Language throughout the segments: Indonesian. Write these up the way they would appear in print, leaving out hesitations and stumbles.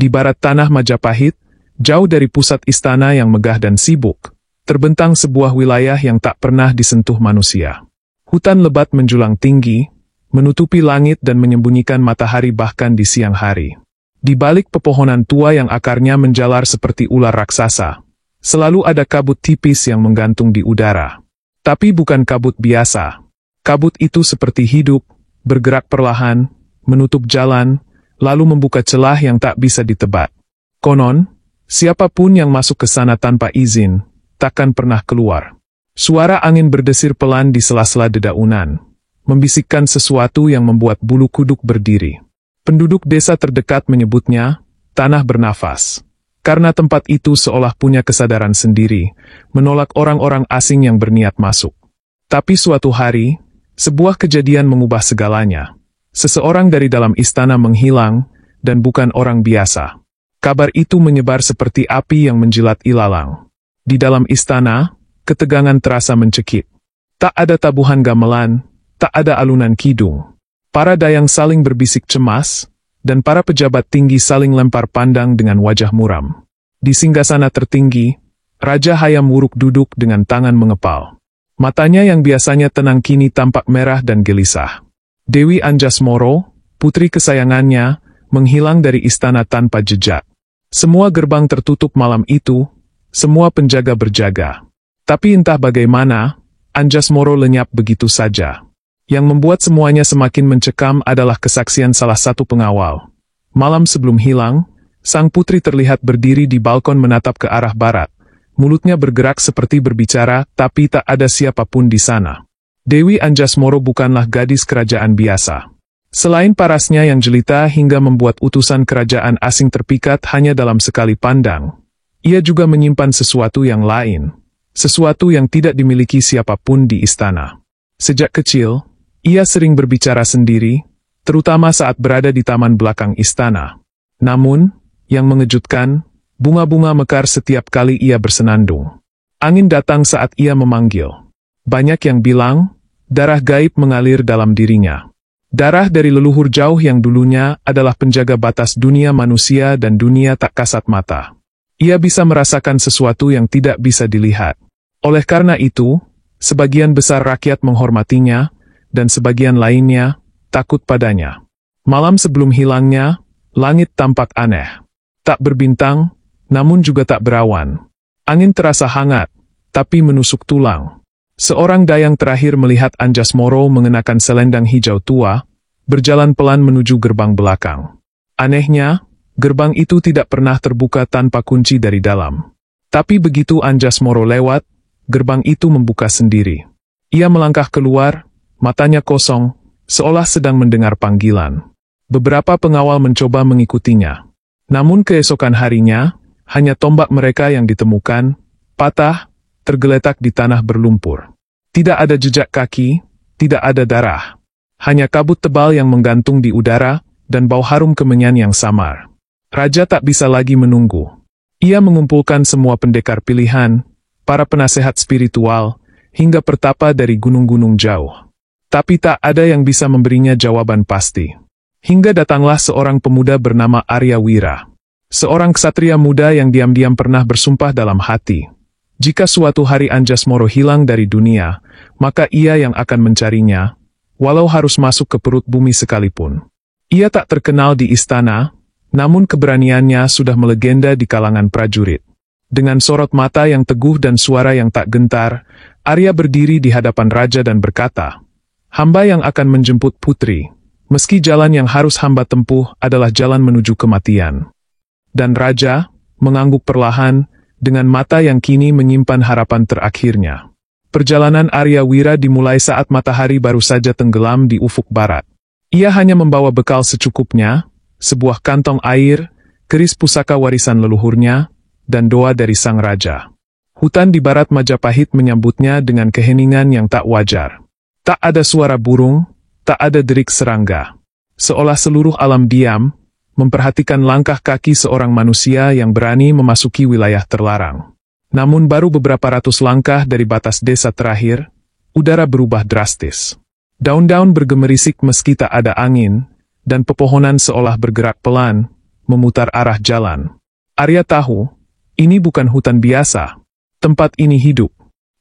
Di barat tanah Majapahit, jauh dari pusat istana yang megah dan sibuk, terbentang sebuah wilayah yang tak pernah disentuh manusia. Hutan lebat menjulang tinggi, menutupi langit dan menyembunyikan matahari bahkan di siang hari. Di balik pepohonan tua yang akarnya menjalar seperti ular raksasa, selalu ada kabut tipis yang menggantung di udara. Tapi bukan kabut biasa. Kabut itu seperti hidup, bergerak perlahan, menutup jalan, lalu membuka celah yang tak bisa ditebak. Konon, siapapun yang masuk ke sana tanpa izin, takkan pernah keluar. Suara angin berdesir pelan di sela-sela dedaunan, membisikkan sesuatu yang membuat bulu kuduk berdiri. Penduduk desa terdekat menyebutnya, tanah bernafas. Karena tempat itu seolah punya kesadaran sendiri, menolak orang-orang asing yang berniat masuk. Tapi suatu hari, sebuah kejadian mengubah segalanya. Seseorang dari dalam istana menghilang, dan bukan orang biasa. Kabar itu menyebar seperti api yang menjilat ilalang. Di dalam istana, ketegangan terasa mencekik. Tak ada tabuhan gamelan, tak ada alunan kidung. Para dayang saling berbisik cemas, dan para pejabat tinggi saling lempar pandang dengan wajah muram. Di singgasana tertinggi, Raja Hayam Wuruk duduk dengan tangan mengepal. Matanya yang biasanya tenang kini tampak merah dan gelisah. Dewi Anjasmoro, putri kesayangannya, menghilang dari istana tanpa jejak. Semua gerbang tertutup malam itu, semua penjaga berjaga. Tapi entah bagaimana, Anjasmoro lenyap begitu saja. Yang membuat semuanya semakin mencekam adalah kesaksian salah satu pengawal. Malam sebelum hilang, sang putri terlihat berdiri di balkon menatap ke arah barat. Mulutnya bergerak seperti berbicara, tapi tak ada siapapun di sana. Dewi Anjasmoro bukanlah gadis kerajaan biasa. Selain parasnya yang jelita hingga membuat utusan kerajaan asing terpikat hanya dalam sekali pandang, ia juga menyimpan sesuatu yang lain. Sesuatu yang tidak dimiliki siapapun di istana. Sejak kecil, ia sering berbicara sendiri, terutama saat berada di taman belakang istana. Namun, yang mengejutkan, bunga-bunga mekar setiap kali ia bersenandung. Angin datang saat ia memanggil. Banyak yang bilang, darah gaib mengalir dalam dirinya. Darah dari leluhur jauh yang dulunya adalah penjaga batas dunia manusia dan dunia tak kasat mata. Ia bisa merasakan sesuatu yang tidak bisa dilihat. Oleh karena itu, sebagian besar rakyat menghormatinya, dan sebagian lainnya takut padanya. Malam sebelum hilangnya, langit tampak aneh. Tak berbintang, namun juga tak berawan. Angin terasa hangat, tapi menusuk tulang. Seorang dayang terakhir melihat Anjasmoro mengenakan selendang hijau tua, berjalan pelan menuju gerbang belakang. Anehnya, gerbang itu tidak pernah terbuka tanpa kunci dari dalam. Tapi begitu Anjasmoro lewat, gerbang itu membuka sendiri. Ia melangkah keluar, matanya kosong, seolah sedang mendengar panggilan. Beberapa pengawal mencoba mengikutinya. Namun keesokan harinya, hanya tombak mereka yang ditemukan, patah, tergeletak di tanah berlumpur. Tidak ada jejak kaki, tidak ada darah. Hanya kabut tebal yang menggantung di udara, dan bau harum kemenyan yang samar. Raja tak bisa lagi menunggu. Ia mengumpulkan semua pendekar pilihan, para penasehat spiritual, hingga pertapa dari gunung-gunung jauh. Tapi tak ada yang bisa memberinya jawaban pasti. Hingga datanglah seorang pemuda bernama Arya Wira. Seorang ksatria muda yang diam-diam pernah bersumpah dalam hati. Jika suatu hari Anjasmoro hilang dari dunia, maka ia yang akan mencarinya, walau harus masuk ke perut bumi sekalipun. Ia tak terkenal di istana, namun keberaniannya sudah melegenda di kalangan prajurit. Dengan sorot mata yang teguh dan suara yang tak gentar, Arya berdiri di hadapan raja dan berkata, "Hamba yang akan menjemput putri, meski jalan yang harus hamba tempuh adalah jalan menuju kematian." Dan raja mengangguk perlahan, dengan mata yang kini menyimpan harapan terakhirnya. Perjalanan Arya Wira dimulai saat matahari baru saja tenggelam di ufuk barat. Ia hanya membawa bekal secukupnya, sebuah kantong air, keris pusaka warisan leluhurnya, dan doa dari sang raja. Hutan di barat Majapahit menyambutnya dengan keheningan yang tak wajar. Tak ada suara burung, tak ada derik serangga. Seolah seluruh alam diam, memperhatikan langkah kaki seorang manusia yang berani memasuki wilayah terlarang. Namun baru beberapa ratus langkah dari batas desa terakhir, udara berubah drastis. Daun-daun bergemerisik meski tak ada angin, dan pepohonan seolah bergerak pelan, memutar arah jalan. Arya tahu, ini bukan hutan biasa. Tempat ini hidup.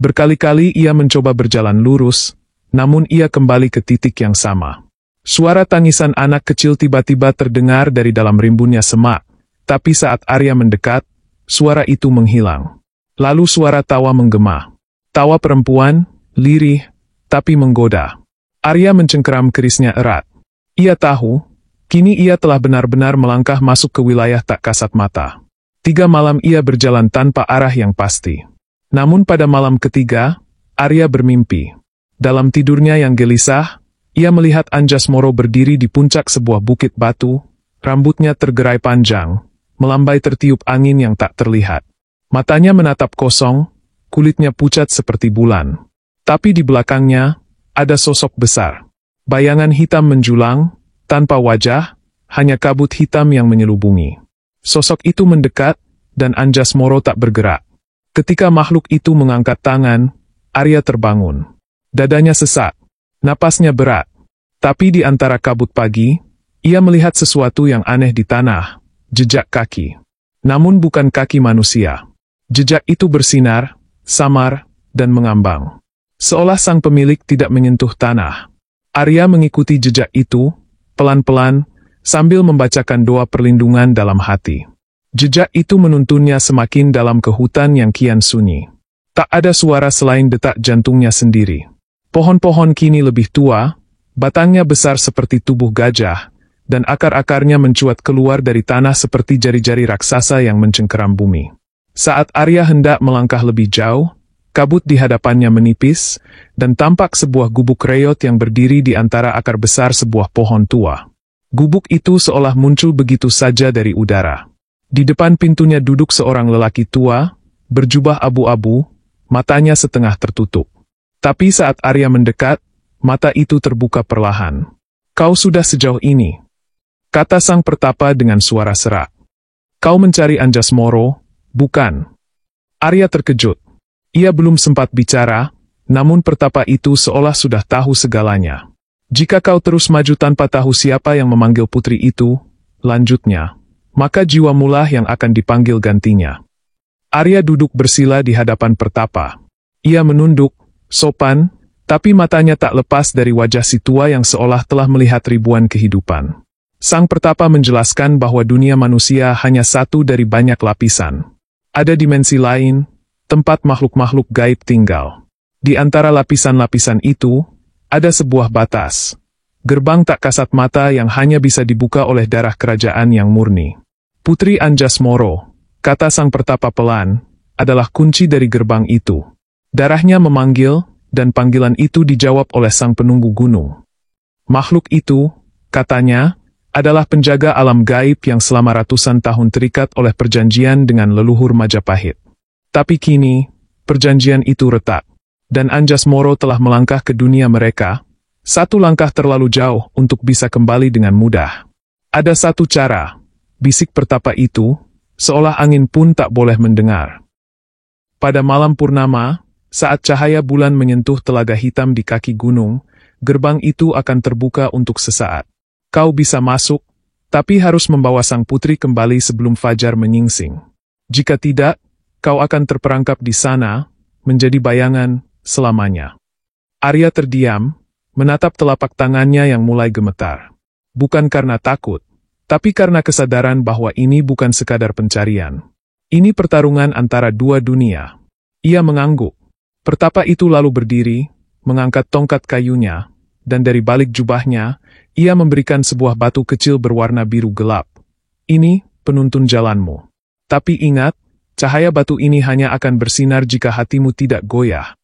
Berkali-kali ia mencoba berjalan lurus, namun ia kembali ke titik yang sama. Suara tangisan anak kecil tiba-tiba terdengar dari dalam rimbunnya semak, tapi saat Arya mendekat, suara itu menghilang. Lalu suara tawa menggema. Tawa perempuan, lirih, tapi menggoda. Arya mencengkeram kerisnya erat. Ia tahu, kini ia telah benar-benar melangkah masuk ke wilayah tak kasat mata. 3 malam ia berjalan tanpa arah yang pasti. Namun pada malam ketiga, Arya bermimpi. Dalam tidurnya yang gelisah, ia melihat Anjasmoro berdiri di puncak sebuah bukit batu, rambutnya tergerai panjang, melambai tertiup angin yang tak terlihat. Matanya menatap kosong, kulitnya pucat seperti bulan. Tapi di belakangnya, ada sosok besar. Bayangan hitam menjulang, tanpa wajah, hanya kabut hitam yang menyelubungi. Sosok itu mendekat, dan Anjasmoro tak bergerak. Ketika makhluk itu mengangkat tangan, Arya terbangun. Dadanya sesak, napasnya berat. Tapi di antara kabut pagi, ia melihat sesuatu yang aneh di tanah, jejak kaki. Namun bukan kaki manusia. Jejak itu bersinar, samar, dan mengambang. Seolah sang pemilik tidak menyentuh tanah. Arya mengikuti jejak itu, pelan-pelan, sambil membacakan doa perlindungan dalam hati. Jejak itu menuntunnya semakin dalam ke hutan yang kian sunyi. Tak ada suara selain detak jantungnya sendiri. Pohon-pohon kini lebih tua, batangnya besar seperti tubuh gajah, dan akar-akarnya mencuat keluar dari tanah seperti jari-jari raksasa yang mencengkeram bumi. Saat Arya hendak melangkah lebih jauh, kabut di hadapannya menipis, dan tampak sebuah gubuk reot yang berdiri di antara akar besar sebuah pohon tua. Gubuk itu seolah muncul begitu saja dari udara. Di depan pintunya duduk seorang lelaki tua, berjubah abu-abu, matanya setengah tertutup. Tapi saat Arya mendekat, mata itu terbuka perlahan. "Kau sudah sejauh ini," kata sang pertapa dengan suara serak. "Kau mencari Anjasmoro, bukan?" Arya terkejut. Ia belum sempat bicara, namun pertapa itu seolah sudah tahu segalanya. "Jika kau terus maju tanpa tahu siapa yang memanggil putri itu," lanjutnya, "maka jiwamulah yang akan dipanggil gantinya." Arya duduk bersila di hadapan pertapa. Ia menunduk, sopan, tapi matanya tak lepas dari wajah si tua yang seolah telah melihat ribuan kehidupan. Sang pertapa menjelaskan bahwa dunia manusia hanya satu dari banyak lapisan. Ada dimensi lain, tempat makhluk-makhluk gaib tinggal. Di antara lapisan-lapisan itu, ada sebuah batas. Gerbang tak kasat mata yang hanya bisa dibuka oleh darah kerajaan yang murni. Putri Anjasmoro, kata sang pertapa pelan, adalah kunci dari gerbang itu. Darahnya memanggil, dan panggilan itu dijawab oleh sang penunggu gunung. Makhluk itu, katanya, adalah penjaga alam gaib yang selama ratusan tahun terikat oleh perjanjian dengan leluhur Majapahit. Tapi kini, perjanjian itu retak, dan Anjasmoro telah melangkah ke dunia mereka, satu langkah terlalu jauh untuk bisa kembali dengan mudah. Ada satu cara, bisik pertapa itu, seolah angin pun tak boleh mendengar. Pada malam purnama, saat cahaya bulan menyentuh telaga hitam di kaki gunung, gerbang itu akan terbuka untuk sesaat. Kau bisa masuk, tapi harus membawa sang putri kembali sebelum fajar menyingsing. Jika tidak, kau akan terperangkap di sana, menjadi bayangan, selamanya. Arya terdiam, menatap telapak tangannya yang mulai gemetar. Bukan karena takut, tapi karena kesadaran bahwa ini bukan sekadar pencarian. Ini pertarungan antara dua dunia. Ia mengangguk. Pertapa itu lalu berdiri, mengangkat tongkat kayunya, dan dari balik jubahnya, ia memberikan sebuah batu kecil berwarna biru gelap. "Ini, penuntun jalanmu. Tapi ingat, cahaya batu ini hanya akan bersinar jika hatimu tidak goyah."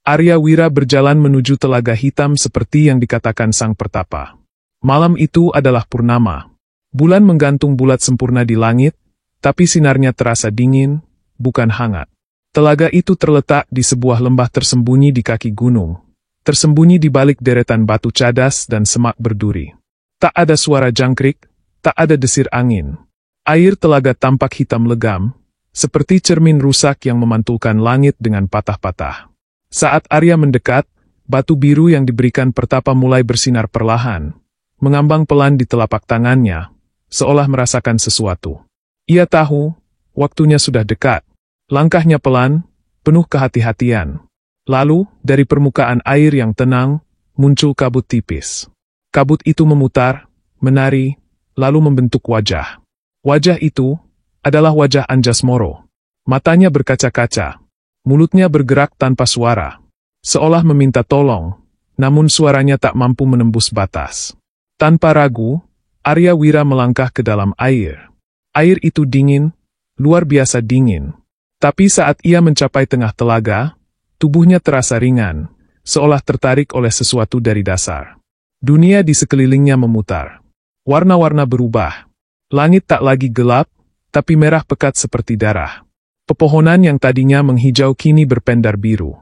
Arya Wira berjalan menuju telaga hitam seperti yang dikatakan sang pertapa. Malam itu adalah purnama. Bulan menggantung bulat sempurna di langit, tapi sinarnya terasa dingin, bukan hangat. Telaga itu terletak di sebuah lembah tersembunyi di kaki gunung, tersembunyi di balik deretan batu cadas dan semak berduri. Tak ada suara jangkrik, tak ada desir angin. Air telaga tampak hitam legam, seperti cermin rusak yang memantulkan langit dengan patah-patah. Saat Arya mendekat, batu biru yang diberikan pertapa mulai bersinar perlahan, mengambang pelan di telapak tangannya, seolah merasakan sesuatu. Ia tahu, waktunya sudah dekat. Langkahnya pelan, penuh kehati-hatian. Lalu, dari permukaan air yang tenang, muncul kabut tipis. Kabut itu memutar, menari, lalu membentuk wajah. Wajah itu adalah wajah Anjasmoro. Matanya berkaca-kaca. Mulutnya bergerak tanpa suara. Seolah meminta tolong, namun suaranya tak mampu menembus batas. Tanpa ragu, Arya Wira melangkah ke dalam air. Air itu dingin, luar biasa dingin. Tapi saat ia mencapai tengah telaga, tubuhnya terasa ringan, seolah tertarik oleh sesuatu dari dasar. Dunia di sekelilingnya memutar. Warna-warna berubah. Langit tak lagi gelap, tapi merah pekat seperti darah. Pepohonan yang tadinya menghijau kini berpendar biru.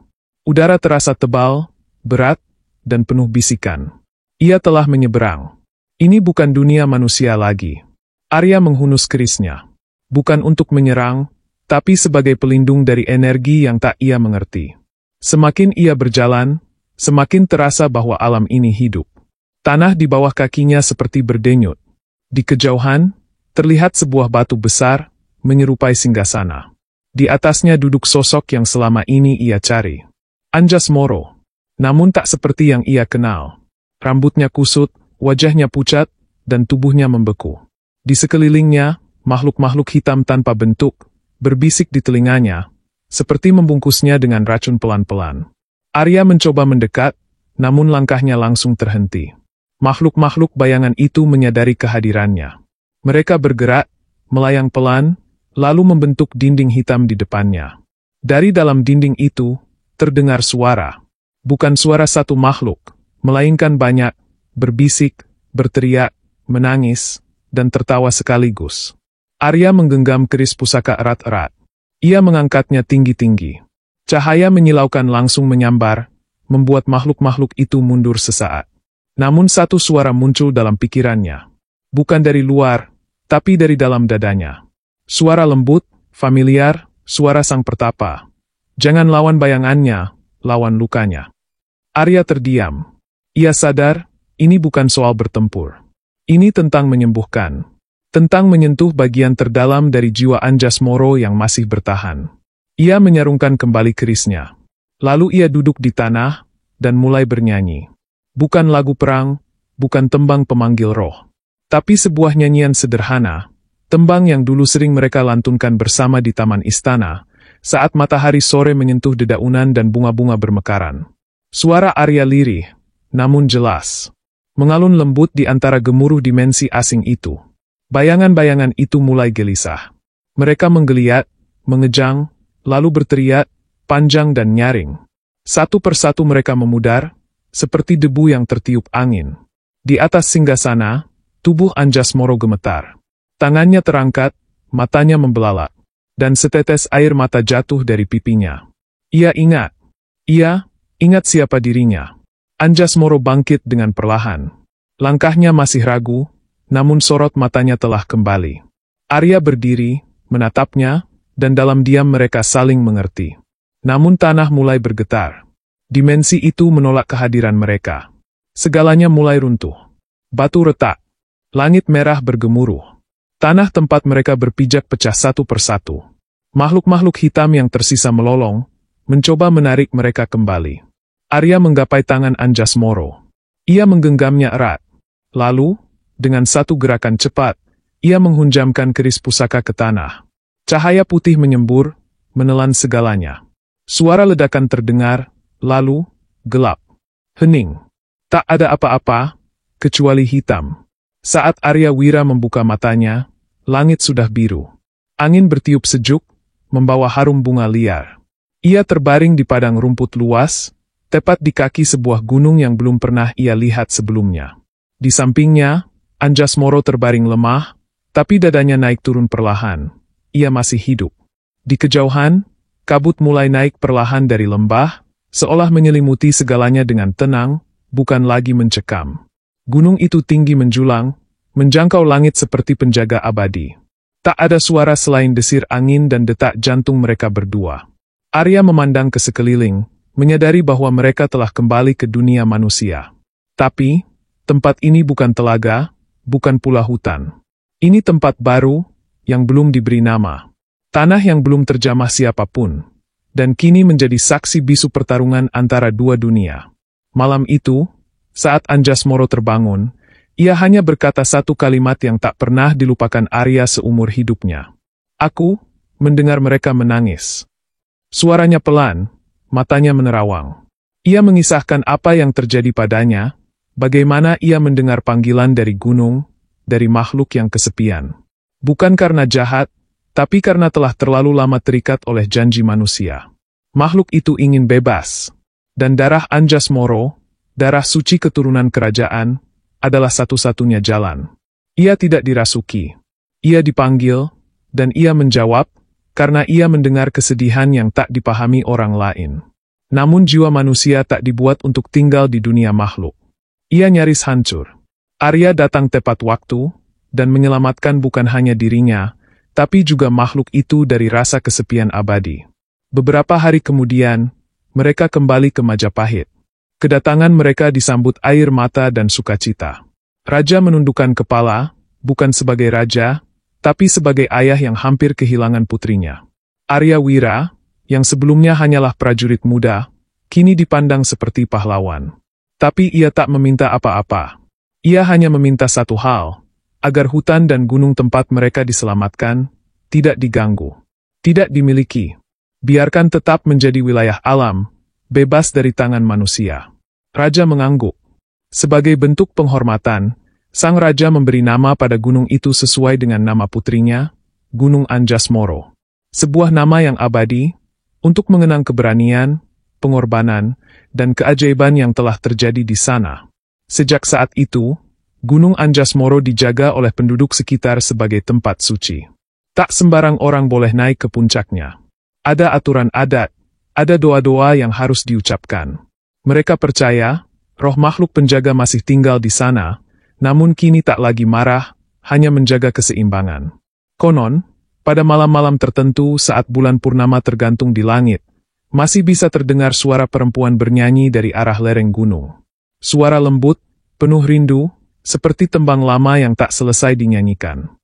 Udara terasa tebal, berat, dan penuh bisikan. Ia telah menyeberang. Ini bukan dunia manusia lagi. Arya menghunus kerisnya. Bukan untuk menyerang, tapi sebagai pelindung dari energi yang tak ia mengerti. Semakin ia berjalan, semakin terasa bahwa alam ini hidup. Tanah di bawah kakinya seperti berdenyut. Di kejauhan, terlihat sebuah batu besar, menyerupai singgasana. Di atasnya duduk sosok yang selama ini ia cari. Anjasmoro. Namun tak seperti yang ia kenal. Rambutnya kusut, wajahnya pucat, dan tubuhnya membeku. Di sekelilingnya, makhluk-makhluk hitam tanpa bentuk, berbisik di telinganya, seperti membungkusnya dengan racun pelan-pelan. Arya mencoba mendekat, namun langkahnya langsung terhenti. Makhluk-makhluk bayangan itu menyadari kehadirannya. Mereka bergerak, melayang pelan, lalu membentuk dinding hitam di depannya. Dari dalam dinding itu, terdengar suara. Bukan suara satu makhluk, melainkan banyak, berbisik, berteriak, menangis, dan tertawa sekaligus. Arya menggenggam keris pusaka erat-erat. Ia mengangkatnya tinggi-tinggi. Cahaya menyilaukan langsung menyambar, membuat makhluk-makhluk itu mundur sesaat. Namun satu suara muncul dalam pikirannya. Bukan dari luar, tapi dari dalam dadanya. Suara lembut, familiar, suara sang pertapa. Jangan lawan bayangannya, lawan lukanya. Arya terdiam. Ia sadar, ini bukan soal bertempur. Ini tentang menyembuhkan. Tentang menyentuh bagian terdalam dari jiwa Anjasmoro yang masih bertahan. Ia menyarungkan kembali kerisnya. Lalu ia duduk di tanah, dan mulai bernyanyi. Bukan lagu perang, bukan tembang pemanggil roh. Tapi sebuah nyanyian sederhana, tembang yang dulu sering mereka lantunkan bersama di taman istana, saat matahari sore menyentuh dedaunan dan bunga-bunga bermekaran. Suara Arya lirih, namun jelas. Mengalun lembut di antara gemuruh dimensi asing itu. Bayangan-bayangan itu mulai gelisah. Mereka menggeliat, mengejang, lalu berteriak, panjang dan nyaring. Satu persatu mereka memudar, seperti debu yang tertiup angin. Di atas singgasana, tubuh Anjasmoro gemetar. Tangannya terangkat, matanya membelalak, dan setetes air mata jatuh dari pipinya. Ia ingat siapa dirinya. Anjasmoro bangkit dengan perlahan. Langkahnya masih ragu, namun sorot matanya telah kembali. Arya berdiri, menatapnya, dan dalam diam mereka saling mengerti. Namun tanah mulai bergetar. Dimensi itu menolak kehadiran mereka. Segalanya mulai runtuh. Batu retak. Langit merah bergemuruh. Tanah tempat mereka berpijak pecah satu persatu. Makhluk-makhluk hitam yang tersisa melolong, mencoba menarik mereka kembali. Arya menggapai tangan Anjasmoro. Ia menggenggamnya erat. Lalu, dengan satu gerakan cepat, ia menghunjamkan keris pusaka ke tanah. Cahaya putih menyembur, menelan segalanya. Suara ledakan terdengar, lalu, gelap. Hening. Tak ada apa-apa, kecuali hitam. Saat Arya Wira membuka matanya, langit sudah biru. Angin bertiup sejuk, membawa harum bunga liar. Ia terbaring di padang rumput luas, tepat di kaki sebuah gunung yang belum pernah ia lihat sebelumnya. Di sampingnya, Anjasmoro terbaring lemah, tapi dadanya naik turun perlahan. Ia masih hidup. Di kejauhan, kabut mulai naik perlahan dari lembah, seolah menyelimuti segalanya dengan tenang, bukan lagi mencekam. Gunung itu tinggi menjulang, menjangkau langit seperti penjaga abadi. Tak ada suara selain desir angin dan detak jantung mereka berdua. Arya memandang ke sekeliling, menyadari bahwa mereka telah kembali ke dunia manusia. Tapi, tempat ini bukan telaga, bukan pula hutan. Ini tempat baru, yang belum diberi nama. Tanah yang belum terjamah siapapun. Dan kini menjadi saksi bisu pertarungan antara dua dunia. Malam itu, saat Anjasmoro terbangun, ia hanya berkata satu kalimat yang tak pernah dilupakan Arya seumur hidupnya. Aku mendengar mereka menangis. Suaranya pelan, matanya menerawang. Ia mengisahkan apa yang terjadi padanya, bagaimana ia mendengar panggilan dari gunung, dari makhluk yang kesepian. Bukan karena jahat, tapi karena telah terlalu lama terikat oleh janji manusia. Makhluk itu ingin bebas. Dan darah Anjasmoro, darah suci keturunan kerajaan, adalah satu-satunya jalan. Ia tidak dirasuki. Ia dipanggil, dan ia menjawab, karena ia mendengar kesedihan yang tak dipahami orang lain. Namun jiwa manusia tak dibuat untuk tinggal di dunia makhluk. Ia nyaris hancur. Arya datang tepat waktu, dan menyelamatkan bukan hanya dirinya, tapi juga makhluk itu dari rasa kesepian abadi. Beberapa hari kemudian, mereka kembali ke Majapahit. Kedatangan mereka disambut air mata dan sukacita. Raja menundukkan kepala, bukan sebagai raja, tapi sebagai ayah yang hampir kehilangan putrinya. Arya Wira, yang sebelumnya hanyalah prajurit muda, kini dipandang seperti pahlawan. Tapi ia tak meminta apa-apa. Ia hanya meminta satu hal, agar hutan dan gunung tempat mereka diselamatkan, tidak diganggu, tidak dimiliki. Biarkan tetap menjadi wilayah alam, bebas dari tangan manusia. Raja mengangguk. Sebagai bentuk penghormatan, sang raja memberi nama pada gunung itu sesuai dengan nama putrinya, Gunung Anjasmoro. Sebuah nama yang abadi, untuk mengenang keberanian, pengorbanan, dan keajaiban yang telah terjadi di sana. Sejak saat itu, Gunung Anjasmoro dijaga oleh penduduk sekitar sebagai tempat suci. Tak sembarang orang boleh naik ke puncaknya. Ada aturan adat, ada doa-doa yang harus diucapkan. Mereka percaya, roh makhluk penjaga masih tinggal di sana, namun kini tak lagi marah, hanya menjaga keseimbangan. Konon, pada malam-malam tertentu saat bulan purnama tergantung di langit, masih bisa terdengar suara perempuan bernyanyi dari arah lereng gunung. Suara lembut, penuh rindu, seperti tembang lama yang tak selesai dinyanyikan.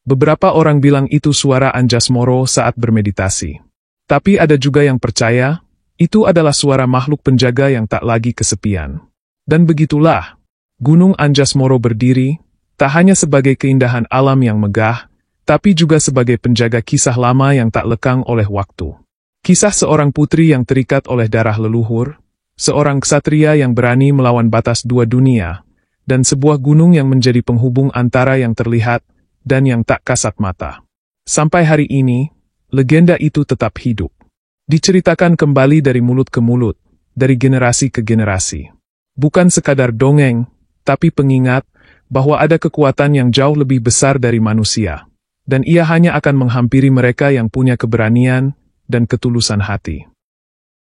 Beberapa orang bilang itu suara Anjasmoro saat bermeditasi. Tapi ada juga yang percaya, itu adalah suara makhluk penjaga yang tak lagi kesepian. Dan begitulah, Gunung Anjasmoro berdiri, tak hanya sebagai keindahan alam yang megah, tapi juga sebagai penjaga kisah lama yang tak lekang oleh waktu. Kisah seorang putri yang terikat oleh darah leluhur, seorang ksatria yang berani melawan batas dua dunia, dan sebuah gunung yang menjadi penghubung antara yang terlihat dan yang tak kasat mata. Sampai hari ini, legenda itu tetap hidup. Diceritakan kembali dari mulut ke mulut, dari generasi ke generasi. Bukan sekadar dongeng, tapi pengingat bahwa ada kekuatan yang jauh lebih besar dari manusia, dan ia hanya akan menghampiri mereka yang punya keberanian dan ketulusan hati.